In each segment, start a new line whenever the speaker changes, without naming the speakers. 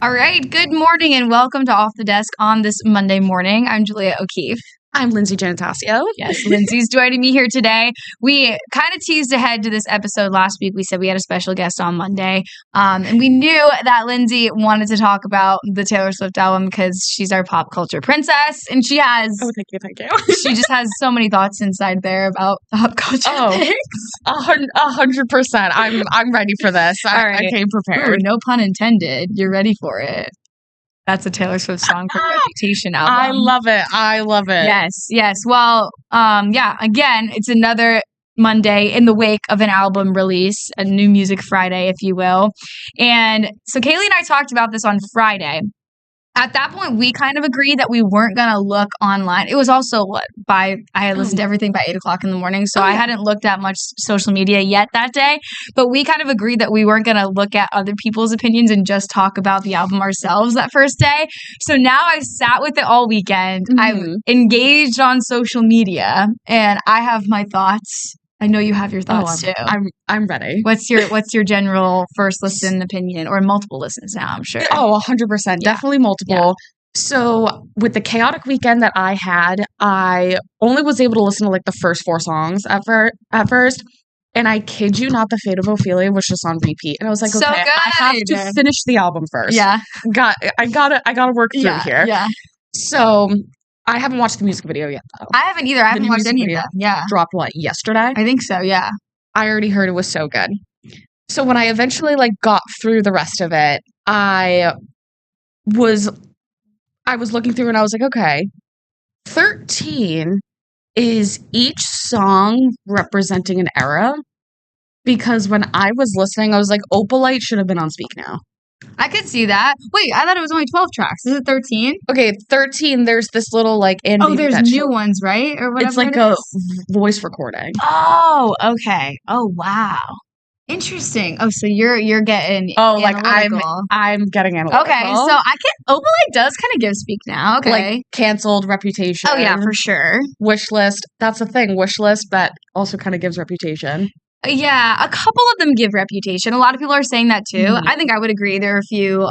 All right, good morning and welcome to Off the Desk on this Monday morning. I'm Julia O'Keefe.
I'm Lindsay Genetasio.
Yes, Lindsay's joining me here today. We kind of teased ahead to this episode last week. We said we had a special guest on Monday. And we knew that Lindsay wanted to talk about the Taylor Swift album because she's our pop culture princess. And she has...
Oh, thank you.
She just has so many thoughts inside there about pop culture things.
100%. I'm ready for this. I came prepared.
Ooh, no pun intended. You're ready for it. That's a Taylor Swift song for Reputation album.
I love it.
Yes. Well, again, it's another Monday in the wake of an album release, a New Music Friday, if you will. And so Kaylee and I talked about this on Friday. At that point, we kind of agreed that we weren't going to look online. It was also I had listened to everything by 8 o'clock in the morning, so I hadn't looked at much social media yet that day. But we kind of agreed that we weren't going to look at other people's opinions and just talk about the album ourselves that first day. So now I sat with it all weekend. I've engaged on social media, and I have my thoughts. I know you have your thoughts too.
I'm ready.
What's your general first listen opinion, or multiple listens now? I'm sure.
Oh, 100%, definitely multiple. Yeah. So with the chaotic weekend that I had, I only was able to listen to like the first 4 songs at first. And I kid you not, The Fate of Ophelia was just on repeat, and I was like, okay, I have to finish the album first.
Yeah,
I gotta work through here.
Yeah.
So I haven't watched the music video yet, though.
I haven't either. I haven't watched any of them. Yeah.
Dropped, yesterday?
I think so, yeah.
I already heard it was so good. So when I eventually, got through the rest of it, I was looking through and I was like, okay, 13 is each song representing an era. Because when I was listening, I was like, Opalite should have been on Speak Now.
I could see that. Wait, I thought it was only 12 tracks. Is it 13?
Okay, 13, there's this little,
there's new ones, right? Or whatever.
It's like a voice recording.
Oh, okay. Oh, wow. Interesting. Oh, so you're getting analytical.
I'm getting analytical.
Okay, so Opalite does kind of give Speak Now. Okay.
Canceled, Reputation.
Oh, yeah, for sure.
Wishlist. That's the thing. Wishlist, but also kind of gives Reputation.
Yeah, a couple of them give Reputation. A lot of people are saying that too. Mm-hmm. I think I would agree. There are a few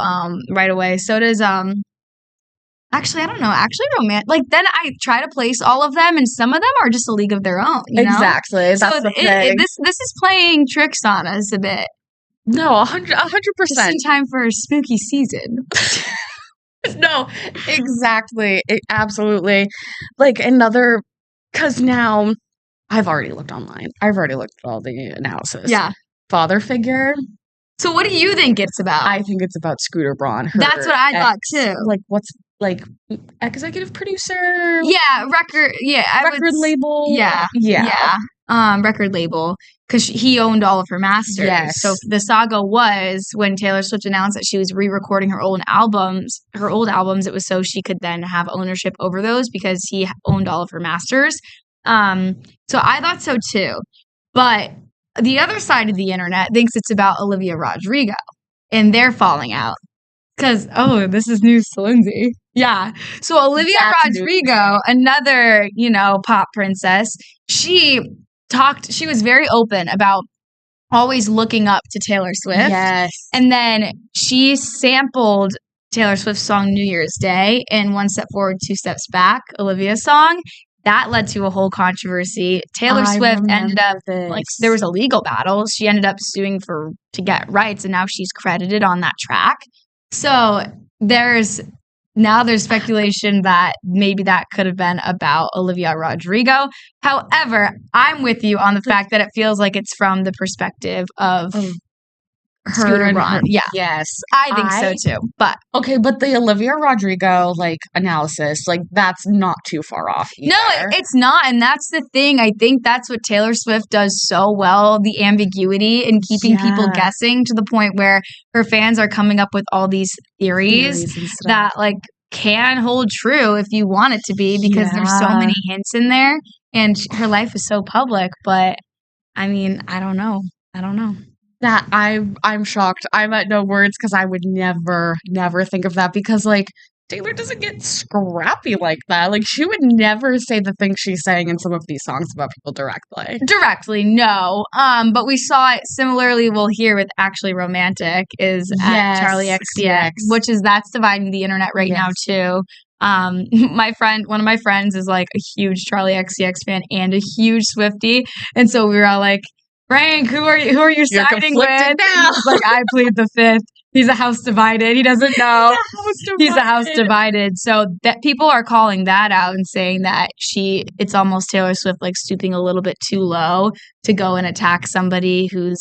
right away. So does actually, I don't know. Actually, then I try to place all of them, and some of them are just a league of their own. You know?
Exactly. That's the thing.
This is playing tricks on us a bit.
No, 100%.
Just in time for spooky season.
No, exactly. Absolutely. Because now I've already looked online. I've already looked at all the analysis.
Yeah.
Father figure.
So what do you think it's about?
I think it's about Scooter Braun.
That's what I thought too.
What's executive producer?
Yeah, record
label.
Yeah. Record label, because he owned all of her masters.
Yes.
So the saga was when Taylor Swift announced that she was re-recording her old albums. It was so she could then have ownership over those because he owned all of her masters. So I thought so too, but the other side of the internet thinks it's about Olivia Rodrigo and their falling out. Because, this is news to Lindsay. Yeah. So Olivia Rodrigo, another, pop princess, she was very open about always looking up to Taylor Swift.
Yes.
And then she sampled Taylor Swift's song New Year's Day in One Step Forward, Two Steps Back, Olivia's song. That led to a whole controversy. Taylor Swift ended up, there was a legal battle. She ended up suing to get rights, and now she's credited on that track. So there's speculation that maybe that could have been about Olivia Rodrigo. However, I'm with you on the fact that it feels like it's from the perspective of her and Ron. Yeah.
Yes.
I think so too. But
but the Olivia Rodrigo analysis, that's not too far off either.
No, it's not. And that's the thing. I think that's what Taylor Swift does so well, the ambiguity and keeping people guessing to the point where her fans are coming up with all these theories that can hold true if you want it to be, because there's so many hints in there and her life is so public. But I mean, I don't know.
That I'm shocked. I'm at no words because I would never think of that, because Taylor doesn't get scrappy like that. Like, she would never say the things she's saying in some of these songs about people directly.
Directly, no. But we saw it similarly. We'll hear with Actually Romantic is at Charlie XCX, which is that's dividing the internet right now too. One of my friends is like a huge Charlie XCX fan and a huge Swiftie, and so we were all like, Frank, who are you siding with?
Now.
Like, I plead the fifth. He's a house divided. He doesn't know. He's a house divided. So that people are calling that out and saying that it's almost Taylor Swift like stooping a little bit too low to go and attack somebody who's,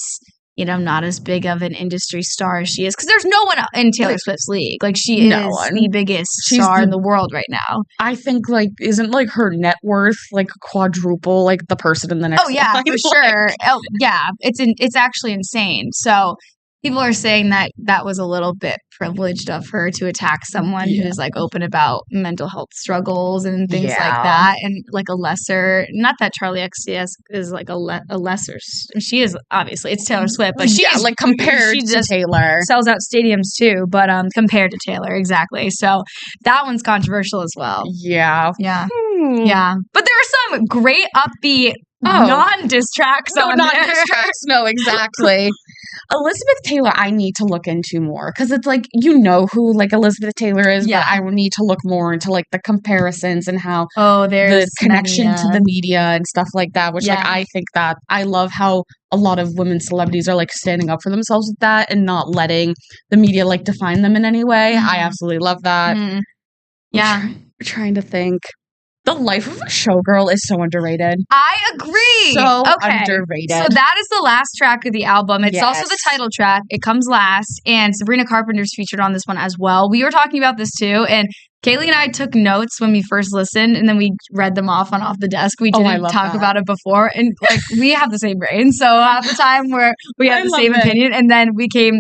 you know, not as big of an industry star as she is. Because there's no one in Taylor Swift's league. Like, she is the biggest star in the world right now.
I think, like, isn't, like, her net worth, like, quadruple, like, the person in the next line?
Oh, yeah, for sure. Oh, yeah. It's actually insane. So people are saying that that was a little bit privileged of her to attack someone who's like open about mental health struggles and things like that, and like a lesser. Not that Charlie XCX is like a lesser. She is obviously it's Taylor Swift, but she is
like compared to Taylor,
sells out stadiums too. But compared to Taylor, exactly. So that one's controversial as well.
Yeah.
Yeah. But there are some great upbeat. Non-diss tracks on there.
Non-diss tracks. No, exactly. Elizabeth Taylor, I need to look into more because it's like, you know who like Elizabeth Taylor is, but I will need to look more into like the comparisons and how
there's
the connection to the media and stuff like that, which like I think that I love how a lot of women celebrities are like standing up for themselves with that and not letting the media like define them in any way. I absolutely love that.
Yeah.
We're trying to think. The Life of a Showgirl is so underrated.
I agree.
So underrated.
So that is the last track of the album. It's also the title track. It comes last. And Sabrina Carpenter's featured on this one as well. We were talking about this too. And Kaylee and I took notes when we first listened, and then we read them off the desk. We didn't talk about it before. And like we have the same brain. So half the time we have the same opinion. And then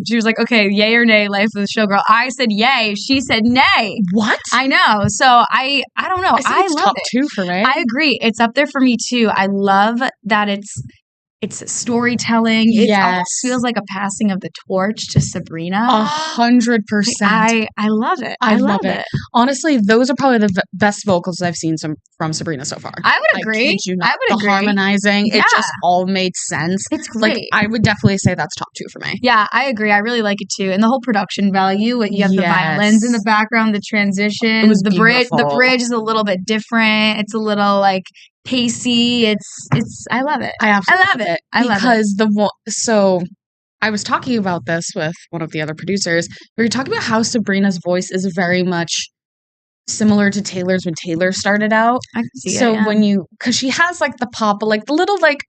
she was like, okay, yay or nay, Life of the Showgirl. I said yay. She said nay.
What?
I know. So I don't know. I love
top 2 for me.
I agree. It's up there for me too. I love that it's storytelling. It almost feels like a passing of the torch to Sabrina.
100%.
I love it. I love it.
Honestly, those are probably the best vocals I've seen from Sabrina so far.
I would agree.
The harmonizing, it just all made sense.
It's great.
Like, I would definitely say that's top 2 for me.
Yeah, I agree. I really like it too. And the whole production value, you have the violins in the background, the transition, the bridge. The bridge is a little bit different. It's a little like pacey. I love it.
I love it.
Because
so I was talking about this with one of the other producers. We were talking about how Sabrina's voice is very much similar to Taylor's when Taylor started out.
I can see
so because she has like the pop, like the little like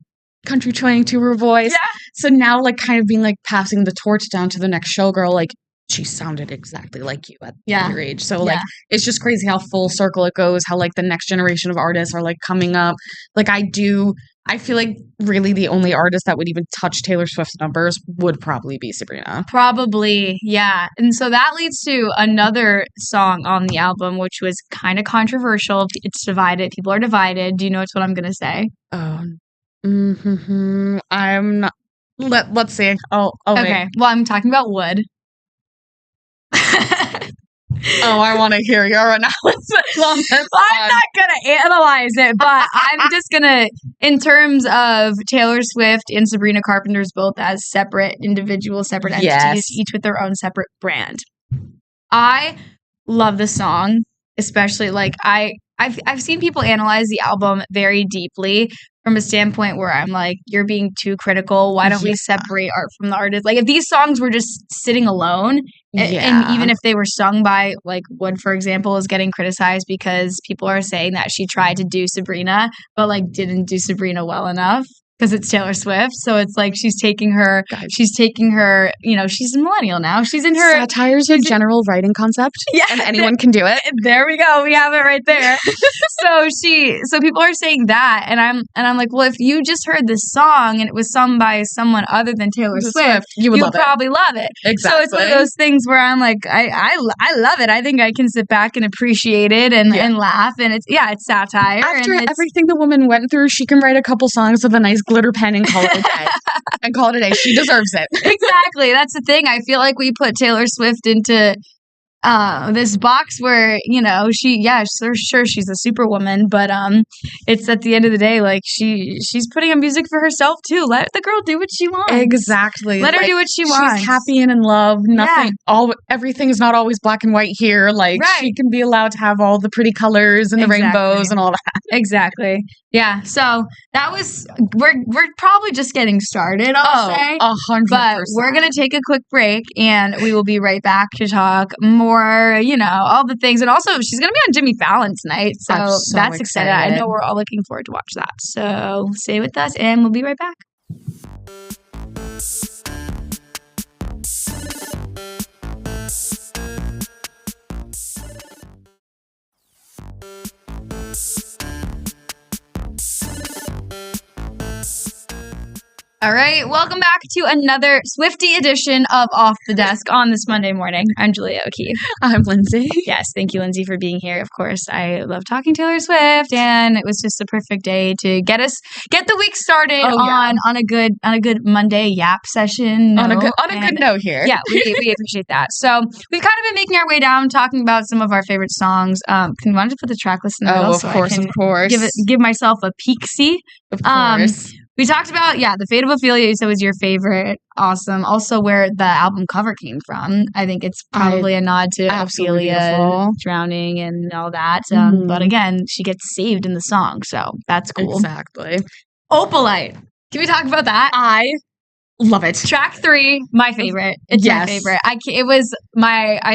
country twang to her voice.
Yeah.
So now like kind of being like passing the torch down to the next showgirl, like she sounded exactly like you at your age. So like it's just crazy how full circle it goes, how like the next generation of artists are like coming up. Like I feel like really the only artist that would even touch Taylor Swift's numbers would probably be Sabrina.
Probably, yeah. And so that leads to another song on the album, which was kind of controversial. It's divided. People are divided. Do you know what I'm going to say?
I'm not. Let's see.
Okay.
Wait.
Well, I'm talking about Wood.
I want to hear your analysis on this.
I'm not going to analyze it, but I'm just going to, in terms of Taylor Swift and Sabrina Carpenter's both as separate individuals, separate entities, each with their own separate brand. I love the song, especially like I've seen people analyze the album very deeply from a standpoint where I'm like, you're being too critical. Why don't we separate art from the artist? Like if these songs were just sitting alone, and even if they were sung by like Wood, for example, is getting criticized because people are saying that she tried to do Sabrina, but like didn't do Sabrina well enough. Because it's Taylor Swift, so it's like she's taking her, she's a millennial now. She's in her
satire's a general writing concept, and anyone can do it.
There we go, we have it right there. so people are saying that, and I'm like, well, if you just heard this song and it was sung by someone other than Taylor Swift, you would probably love it.
Exactly.
So it's one of those things where I'm like, I love it. I think I can sit back and appreciate it and laugh, and it's satire.
After everything the woman went through, she can write a couple songs with a nice glitter pen and call it a day. She deserves it.
Exactly. That's the thing. I feel like we put Taylor Swift into this box where, you know, sure she's a superwoman, but it's at the end of the day, like she's putting on music for herself too. Let the girl do what she wants.
Exactly.
Let her do what she wants.
She's happy and in love. Nothing. Everything is not always black and white here. Like she can be allowed to have all the pretty colors and the rainbows and all that.
Exactly. Yeah. So that was we're probably just getting started. I'll say
100%.
But we're gonna take a quick break, and we will be right back to talk more. You know, all the things, and also she's gonna be on Jimmy Fallon tonight, so that's exciting. I know we're all looking forward to watch that. So stay with us, and we'll be right back. All right, welcome back to another Swiftie edition of Off the Desk on this Monday morning. I'm Julia O'Keefe.
I'm Lindsay.
Yes, thank you, Lindsay, for being here. Of course, I love talking Taylor Swift, and it was just a perfect day to get the week started on a good Monday yap session.
On a good note here.
Yeah, we appreciate that. So we've kind of been making our way down, talking about some of our favorite songs. Can you want to put the track list in the middle?
Of course.
Give myself a peek-see.
Of course.
We talked about, The Fate of Ophelia, you said was your favorite. Awesome. Also, where the album cover came from. I think it's probably a nod to Ophelia drowning and all that. But again, she gets saved in the song, so that's cool.
Exactly.
Opalite. Can we talk about that?
I love it.
Track 3, my favorite. It's my favorite. I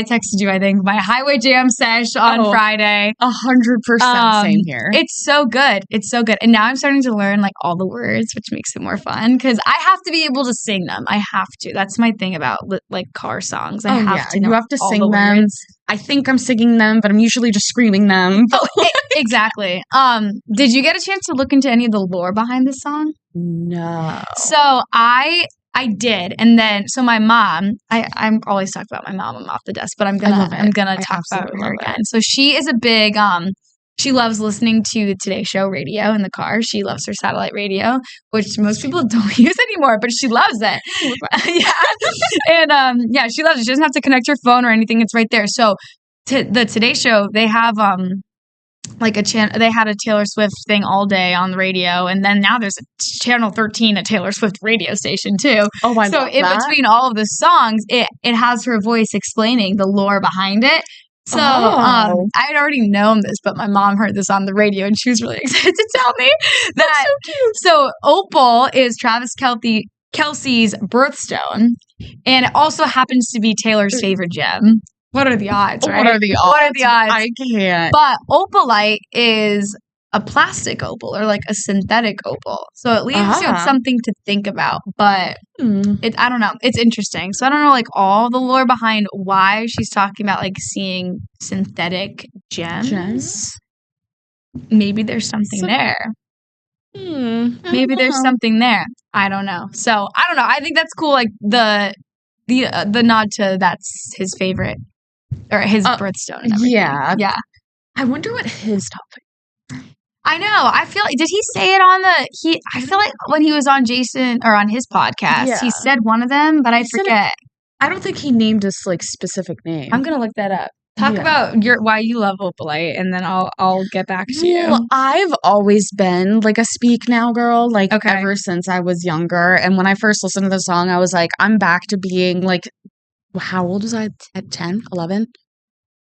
texted you, I think, my Highway Jam sesh on Friday.
100% same here.
It's so good. It's so good. And now I'm starting to learn like all the words, which makes it more fun because I have to be able to sing them. I have to. That's my thing about like car songs. I have to know.
You have to sing them. Words. I think I'm singing them, but I'm usually just screaming them.
Exactly. Did you get a chance to look into any of the lore behind this song?
No.
So I did, and then my mom. I'm always talking about my mom. I'm off the desk, but I'm gonna talk about her again. So she is a big She loves listening to the Today Show radio in the car. She loves her satellite radio, which most people don't use anymore, but she loves it. And she loves it. She doesn't have to connect her phone or anything. It's right there. So the Today Show, they have like a channel. They had a Taylor Swift thing all day on the radio, and then now there's a channel 13, a Taylor Swift radio station too.
Oh my god!
So in between all of the songs, it has her voice explaining the lore behind it. So I had already known this, but my mom heard this on the radio, and she was really excited to tell me that.
That's so cute.
So Opal is Travis Kelce's birthstone, and it also happens to be Taylor's favorite gem. What are the odds, right?
What are the odds? I can't.
But opalite is a plastic opal or like a synthetic opal. So it leaves you with something to think about. But I don't know. It's interesting. So I don't know like all the lore behind why she's talking about like seeing synthetic gems. Maybe there's something there. Maybe there's something there. I don't know. So I don't know. I think that's cool. Like the nod to that's his favorite. Or his birthstone. And everything. Yeah.
I wonder what his topic.
I know. I feel like did he say it on I feel like when he was on Jason or on his podcast, he said one of them, but I forget.
I don't think he named a like specific name.
I'm gonna look that up. Talk about why you love opalite, and then I'll get back to you.
Well, I've always been like a speak now girl, like ever since I was younger. And when I first listened to the song, I was like, I'm back to being like. How old was I at 10, 11?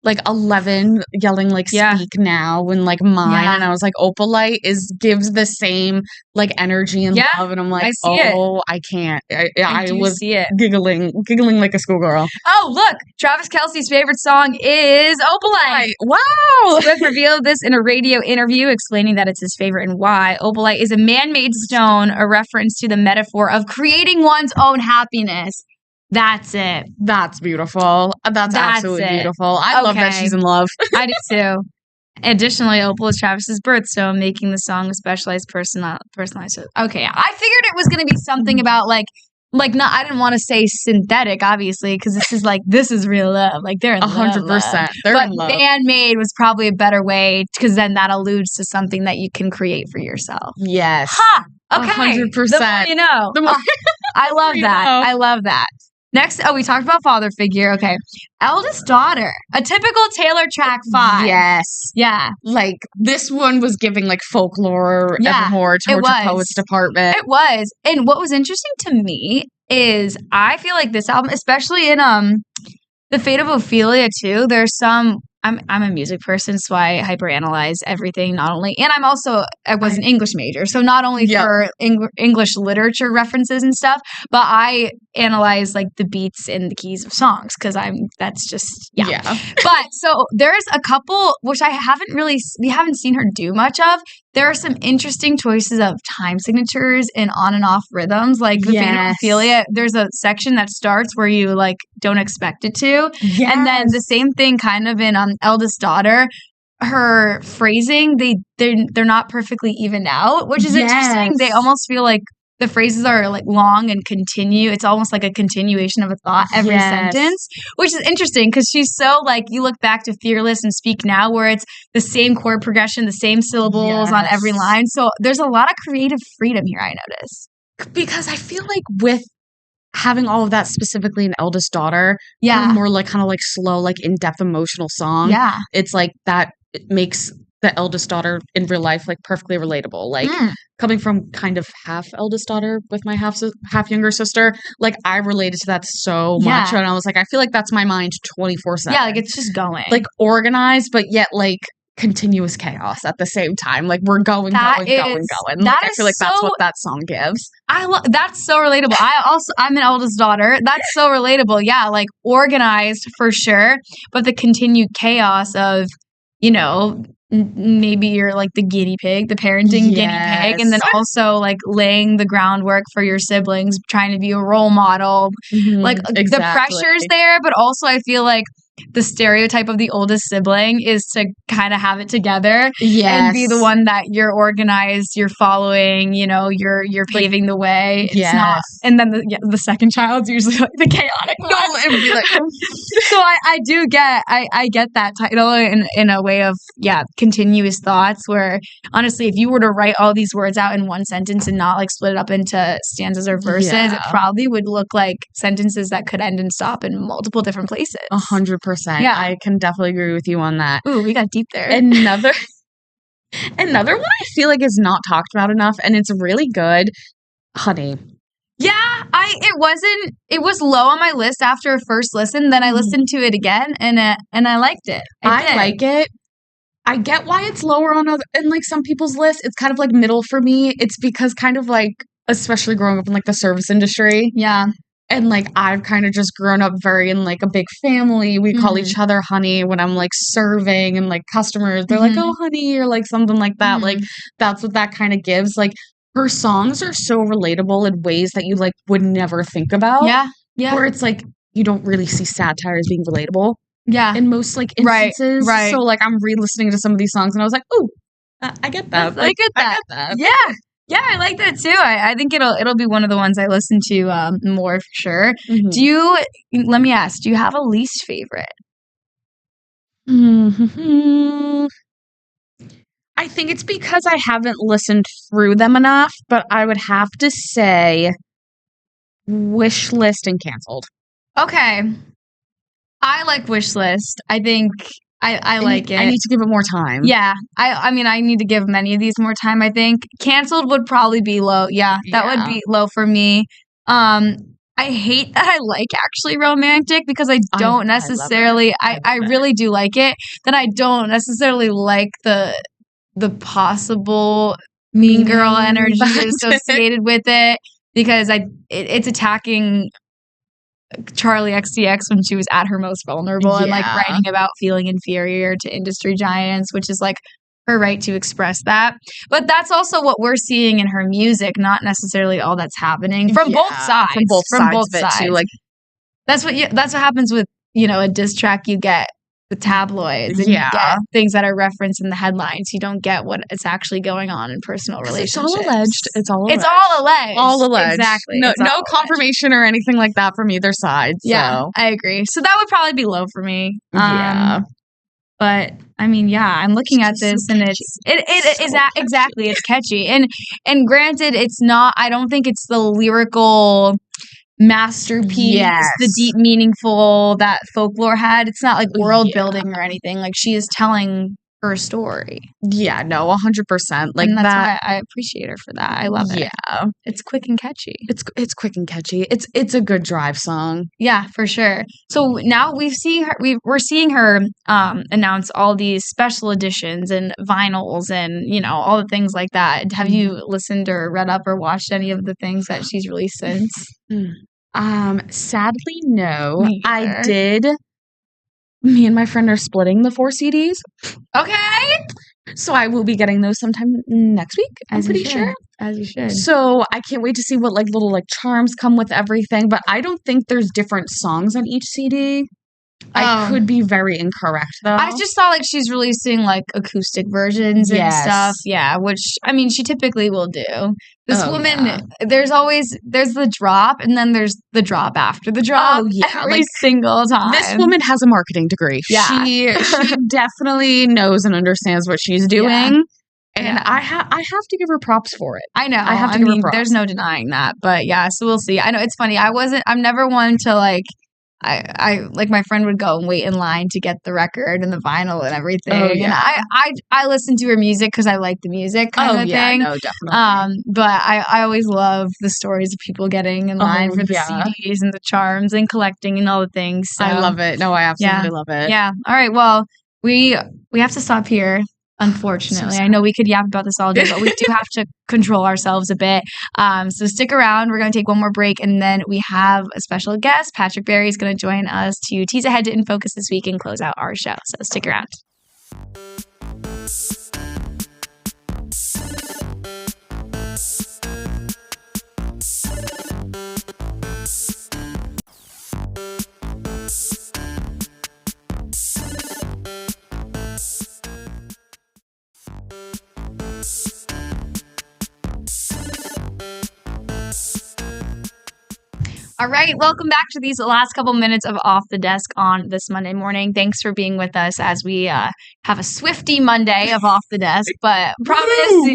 Like 11 yelling like speak now when like mine and I was like opalite gives the same like energy and love and I'm like I can't. I was giggling like a schoolgirl.
Oh look, Travis Kelce's favorite song is Opalite.
Wow.
Swift revealed this in a radio interview explaining that it's his favorite and why. Opalite is a man-made stone, a reference to the metaphor of creating one's own happiness. That's it.
That's beautiful. That's absolutely beautiful. I love that she's in love.
I do too. Additionally, Opal is Travis's birthstone, making the song a specialized personalized. Okay, I figured it was going to be something about like not. I didn't want to say synthetic, obviously, because this is real love. Like they're in
100%. They're in love.
But man-made was probably a better way because then that alludes to something that you can create for yourself.
Yes.
Ha! Okay.
100%.
The more you know. I love that. I love that. Next, we talked about father figure. Okay. Eldest daughter. A typical Taylor track 5.
Yes.
Yeah.
Like, this one was giving, like, folklore,
Yeah,
Evermore,
it
Tortured
was.
Poets Department.
It was. And what was interesting to me is I feel like this album, especially in The Fate of Ophelia too, there's some I'm a music person, so I hyperanalyze everything. Not only, and I was an English major, so not only for English literature references and stuff, but I analyze like the beats and the keys of songs because that's just yeah. But so there's a couple which we haven't seen her do much of. There are some interesting choices of time signatures and on and off rhythms, like The Fate of Ophelia. There's a section that starts where you like don't expect it to, and then the same thing kind of in Eldest Daughter. Her phrasing, they're not perfectly evened out, which is interesting. They almost feel like the phrases are like long and continue. It's almost like a continuation of a thought every sentence, which is interesting because she's so like, you look back to Fearless and Speak Now where it's the same chord progression, the same syllables on every line. So there's a lot of creative freedom here, I notice.
Because I feel like with having all of that specifically in Eldest Daughter, more like kind of like slow, like in-depth emotional song. Yeah. It's like that it makes the eldest daughter in real life like perfectly relatable. Like coming from kind of half eldest daughter with my half younger sister, like I related to that so much. And I was like, I feel like that's my mind 24/7.
Yeah, like it's just going.
Like organized, but yet like continuous chaos at the same time. Like we're going. Like, I feel like that's what that song gives.
That's so relatable. I'm an eldest daughter. That's so relatable. Yeah, like organized for sure, but the continued chaos of, you know, maybe you're like the guinea pig, the parenting guinea pig, and then also like laying the groundwork for your siblings, trying to be a role model. Like the pressure's there, but also I feel like the stereotype of the oldest sibling is to kind of have it together and be the one that you're organized, you're following, you know, you're paving the way. It's not, and then the second child's usually like the chaotic one. So I get that title in a way of continuous thoughts where honestly, if you were to write all these words out in one sentence and not like split it up into stanzas or verses, it probably would look like sentences that could end and stop in multiple different places.
100%. Yeah, I can definitely agree with you on that.
Ooh, we got deep there.
Another one I feel like is not talked about enough, and it's really good. Honey.
Yeah, it was low on my list after a first listen. Then I listened to it again, and I liked it.
I like it. I get why it's lower on in like some people's lists. It's kind of like middle for me. It's because kind of like, especially growing up in like the service industry.
Yeah.
And, like, I've kind of just grown up very in, like, a big family. We call each other honey when I'm, like, serving and, like, customers. They're like, oh, honey, or, like, something like that. Like, that's what that kind of gives. Like, her songs are so relatable in ways that you, like, would never think about.
Yeah, yeah.
Where it's, like, you don't really see satire as being relatable.
Yeah.
In most, like, instances.
Right.
So, like, I'm re-listening to some of these songs, and I was like, ooh, I get that.
I get that. Yeah. Yeah, I like that too. I think it'll be one of the ones I listen to more for sure. Let me ask, do you have a least favorite?
I think it's because I haven't listened through them enough, but I would have to say Wish List and Canceled.
Okay. I like Wish List. I think I like it.
I need to give it more time.
Yeah. I mean, I need to give many of these more time, I think. Canceled would probably be low. Yeah, that would be low for me. I hate that I like Actually Romantic because I don't necessarily I really do like it. Then I don't necessarily like the possible mean girl energy associated with it because it's attacking Charlie XCX when she was at her most vulnerable and like writing about feeling inferior to industry giants, which is like her right to express that. But that's also what we're seeing in her music, not necessarily all that's happening from both sides.
From both sides too. Like
that's what happens with, you know, a diss track. You get the tabloids and you get things that are referenced in the headlines. You don't get what is actually going on in personal relationships.
It's all alleged.
It's all alleged.
All alleged.
Exactly.
No confirmation or anything like that from either side.
Yeah, I agree. So that would probably be low for me. But I mean, I'm looking at this and it's catchy. And granted, it's not. I don't think it's the lyrical masterpiece,
Yes.
the deep, meaningful that folklore had. It's not like world
Yeah.
building or anything. Like, she is telling her story.
Yeah, no, 100%. Like
And that's
that.
why I appreciate her for that. I love it.
Yeah,
It's quick and catchy.
it's quick and catchy. It's a good drive song.
Yeah, for sure. So now we're seeing her announce all these special editions and vinyls and, you know, all the things like that. Have you listened or read up or watched any of the things that she's released since?
Sadly, no.
Me
I
either.
did. Me and my friend are splitting the 4 CDs,
Okay.
so I will be getting those sometime next week. I'm
As you
pretty
should.
sure.
As you should.
So I can't wait to see what like little like charms come with everything. But I don't think there's different songs on each CD. I could be very incorrect though.
I just saw like she's releasing like acoustic versions and
Yes.
stuff. Yeah, which I mean she typically will do. This
Oh,
woman,
yeah.
there's the drop and then there's the drop after the drop.
Oh, yeah,
every
like,
single time.
This woman has a marketing degree.
Yeah.
She definitely knows and understands what she's doing.
Yeah.
And
Yeah.
I have to give her props for it.
I know.
I have to give her
mean,
props.
there's no denying that. But yeah, so we'll see. I know it's funny. I'm never one to like I like my friend would go and wait in line to get the record and the vinyl and everything.
Oh,
And
yeah.
I listen to her music because I like the music kind of thing.
No, definitely.
But I always love the stories of people getting in line for the
yeah.
CDs and the charms and collecting and all the things. So,
I love it. No, I absolutely love it.
yeah. All right. Well, we have to stop here. Unfortunately, I know we could yap about this all day, but we do have to control ourselves a bit. So stick around. We're going to take one more break, and then we have a special guest. Patrick Berry is going to join us to tease ahead to In Focus this week and close out our show. So stick around. All right, welcome back to these last couple minutes of Off the Desk on this Monday morning. Thanks for being with us as we have a swifty Monday of Off the Desk. But promise, I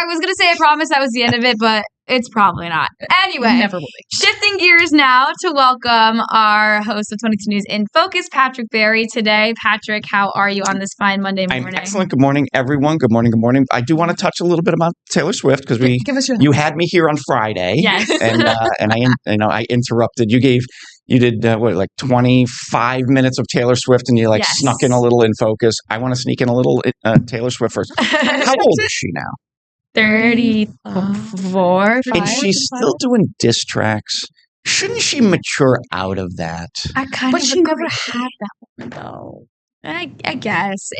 was gonna say I promise that was the end of it, but it's probably not. Anyway,
Never will be.
Shifting gears now to welcome our host of 22 News In Focus, Patrick Berry, today. Patrick, how are you on this fine Monday morning?
I'm excellent. Good morning, everyone. Good morning. Good morning. I do want to touch a little bit about Taylor Swift because you had me here on Friday,
Yes.
and I interrupted. You did like 25 minutes of Taylor Swift, and you like
Yes.
snuck in a little In Focus. I want to sneak in a little Taylor Swift first. How old is she now?
34.
And she's still doing diss tracks. Shouldn't she mature out of that?
But she never had that moment though.
I guess.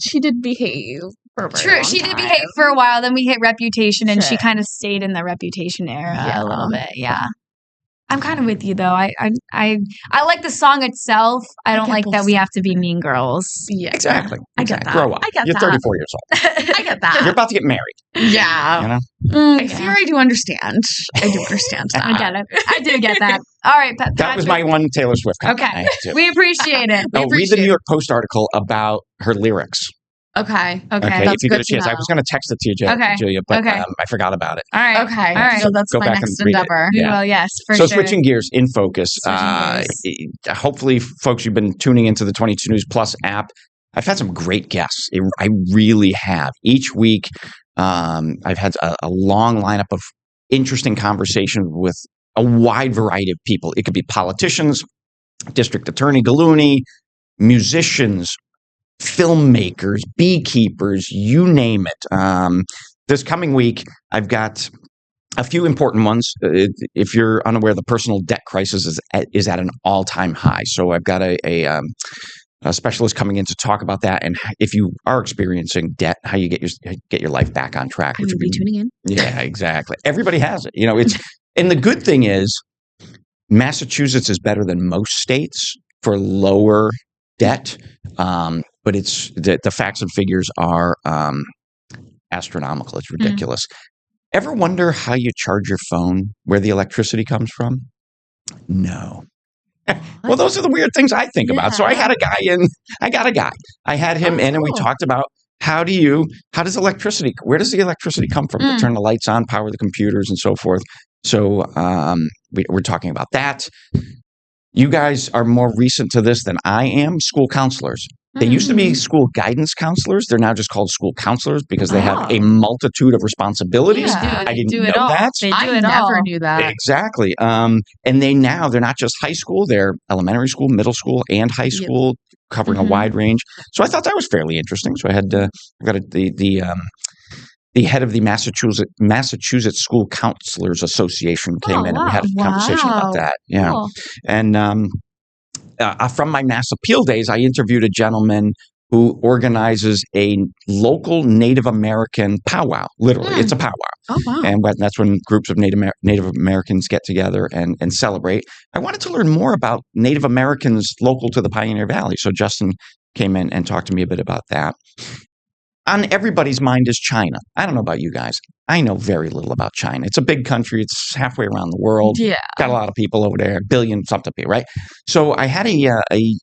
She did behave for a very
True,
long
she did
time.
behave for a while. Then we hit Reputation, and she
Sure.
kind of stayed in the Reputation era
Yeah.
a little bit. Yeah, I'm kind of with you though. I like the song itself. I don't
get
like
both
that we have to be mean girls.
Yeah.
Exactly.
I get that.
Grow up.
I get
You're
that.
34 years old.
I get that.
You're about to get married.
Yeah.
You know.
I fear I do understand. I do understand that.
I get it. I do get that. All right,
That was my one Taylor Swift comment.
Okay.
I had to.
We appreciate it.
Oh, read the New York Post article about her lyrics.
Okay.
Okay.
Okay,
That's
if you get
good
a
to
chance. I
know.
was going to text it to you,
Okay.
Julia, but
Okay.
I forgot about it.
All right.
Okay.
All right.
So that's
Go
my
back
next
and read it.
endeavor.
We
Yeah.
will, yes, for
So
sure.
switching gears, In Focus.
Switching
Hopefully, folks, you've been tuning into the 22 News Plus app. I've had some great guests. I really have. Each week, I've had a long lineup of interesting conversations with a wide variety of people. It could be politicians, District Attorney Gallooni, musicians, filmmakers, beekeepers, you name it. This coming week, I've got a few important ones. If you're unaware, the personal debt crisis is at an all-time high. So I've got a specialist coming in to talk about that, and if you are experiencing debt, how you get your life back on track.
I will be tuning in.
Yeah, exactly. Everybody has it. You know, it's and the good thing is, Massachusetts is better than most states for lower debt, but it's the facts and figures are astronomical. It's ridiculous. Ever wonder how you charge your phone, where the electricity comes from? No. Well, those are the weird things I think about. So I got a guy in. I had him in, and we talked about where does the electricity come from to turn the lights on, power the computers, and so forth. So we're talking about that. You guys are more recent to this than I am. School counselors. They used to be school guidance counselors. They're now just called school counselors because they have a multitude of responsibilities.
Yeah.
I didn't
do
know
it all.
that.
They do
I
it
never
all.
knew that.
Exactly. And they're not just high school. They're elementary school, middle school, and high school, covering a wide range. So I thought that was fairly interesting. So I got the head of the Massachusetts School Counselors Association came in, and we had a conversation about that. Yeah.
Cool.
And from my Mass Appeal days, I interviewed a gentleman who organizes a local Native American powwow. Literally, it's a powwow.
Oh, wow.
And that's when groups of Native Americans get together and celebrate. I wanted to learn more about Native Americans local to the Pioneer Valley. So Justin came in and talked to me a bit about that. On everybody's mind is China. I don't know about you guys. I know very little about China. It's a big country. It's halfway around the world.
Yeah.
Got a lot of people over there, billion something people, right? So I had a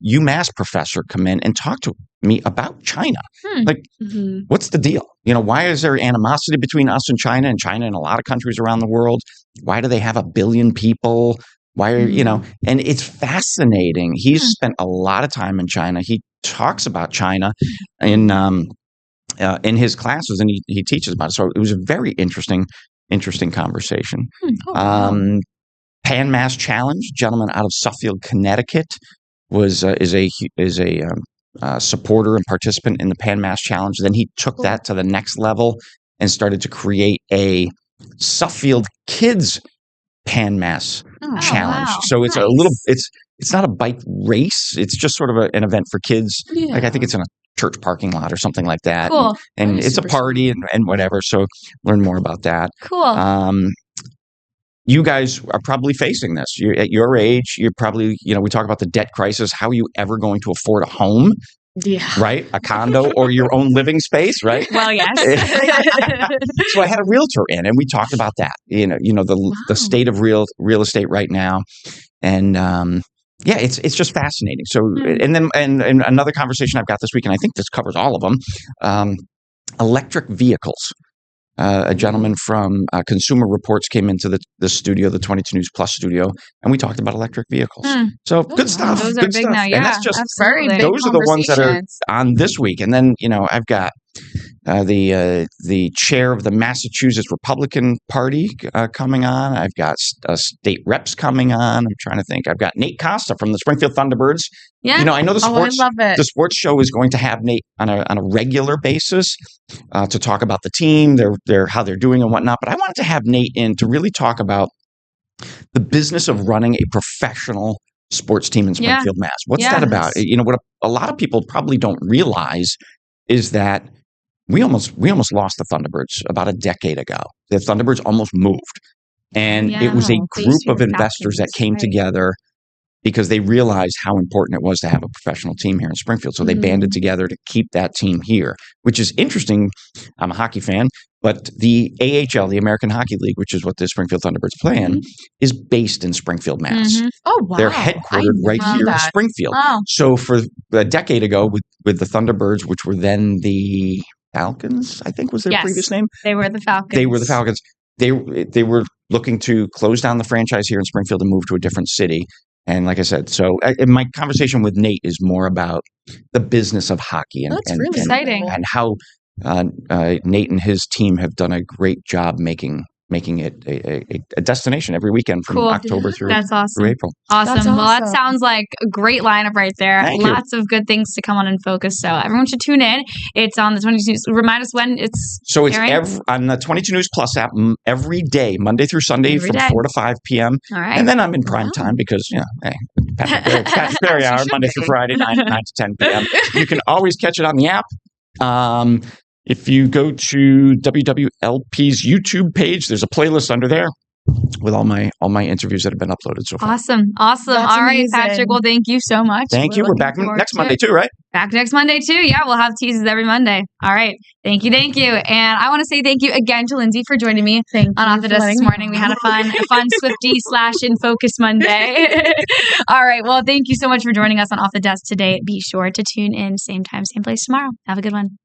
UMass professor come in and talk to me about China. Like, what's the deal? Why is there animosity between us and China and a lot of countries around the world? Why do they have 1 billion people? Why are, and it's fascinating. He's spent a lot of time in China. He talks about China in his classes, and he teaches about it. So it was a very interesting conversation. Pan Mass Challenge, gentleman out of Suffield, Connecticut, is a supporter and participant in the Pan Mass Challenge. Then he took that to the next level and started to create a Suffield Kids Pan Mass Challenge.
Wow.
So it's it's not a bike race. It's just sort of an event for kids.
Yeah.
Like I think it's in a church parking lot or something like that.
Cool.
And it's a party and whatever. So learn more about that.
Cool.
You guys are probably facing this. You're at your age. You're probably, we talk about the debt crisis. How are you ever going to afford a home?
Yeah.
Right? A condo or your own living space, right?
Well, yes.
So I had a realtor in, and we talked about that. The state of real estate right now, and it's just fascinating. So, and then another conversation I've got this week, and I think this covers all of them. Electric vehicles. A gentleman from Consumer Reports came into the studio, the 22 News Plus studio, and we talked about electric vehicles. So good stuff.
Those are
good
big
stuff.
now. Yeah,
And that's just
very big.
those are the ones that are
conversations.
on this week. And then I've got the chair of the Massachusetts Republican Party coming on. I've got state reps coming on. I'm trying to think. I've got Nate Costa from the Springfield Thunderbirds.
Yeah.
I know
I love it.
the sports show is going to have Nate on a regular basis to talk about the team, their how they're doing and whatnot. But I wanted to have Nate in to really talk about the business of running a professional sports team in Springfield, Mass. What's that about? What a lot of people probably don't realize is that we almost lost the Thunderbirds about a decade ago. The Thunderbirds almost moved. And it was a group of investors that came together because they realized how important it was to have a professional team here in Springfield. So they banded together to keep that team here, which is interesting. I'm a hockey fan, but the AHL, the American Hockey League, which is what the Springfield Thunderbirds play in, is based in Springfield, Mass.
Oh, wow.
They're headquartered right here in Springfield.
Wow.
So for a decade ago with the Thunderbirds, which were then the Falcons, I think was their previous name.
They were the Falcons.
They were the Falcons. They were looking to close down the franchise here in Springfield and move to a different city. And like I said, so my conversation with Nate is more about the business of hockey and
really
exciting.
And how Nate and his team have done a great job making it a destination every weekend from October through April.
Awesome.
That's
Well, that
awesome.
sounds like a great lineup right there.
Thank you.
Lots of good things to come on In Focus. So everyone should tune in. It's on the 22 News. Remind us when it's
So it's
airing?
on the 22 News Plus app every day, Monday through Sunday
Every
from
day.
4 to 5 p.m.
All right.
And then I'm in prime time because, hey, Patrick Berry Hour, Monday through Friday, 9 to 10 p.m. You can always catch it on the app. If you go to WWLP's YouTube page, there's a playlist under there with all my interviews that have been uploaded so far.
Awesome.
That's
All right,
amazing.
Patrick. Well, thank you so much.
Thank you. We're back next Monday too, right?
Back next Monday too. Yeah, we'll have teases every Monday. All right. Thank you. And I want to say thank you again to Lindsay for joining me on Off the Desk this morning. We had a fun Swifty / In Focus Monday. All right. Well, thank you so much for joining us on Off the Desk today. Be sure to tune in same time, same place tomorrow. Have a good one.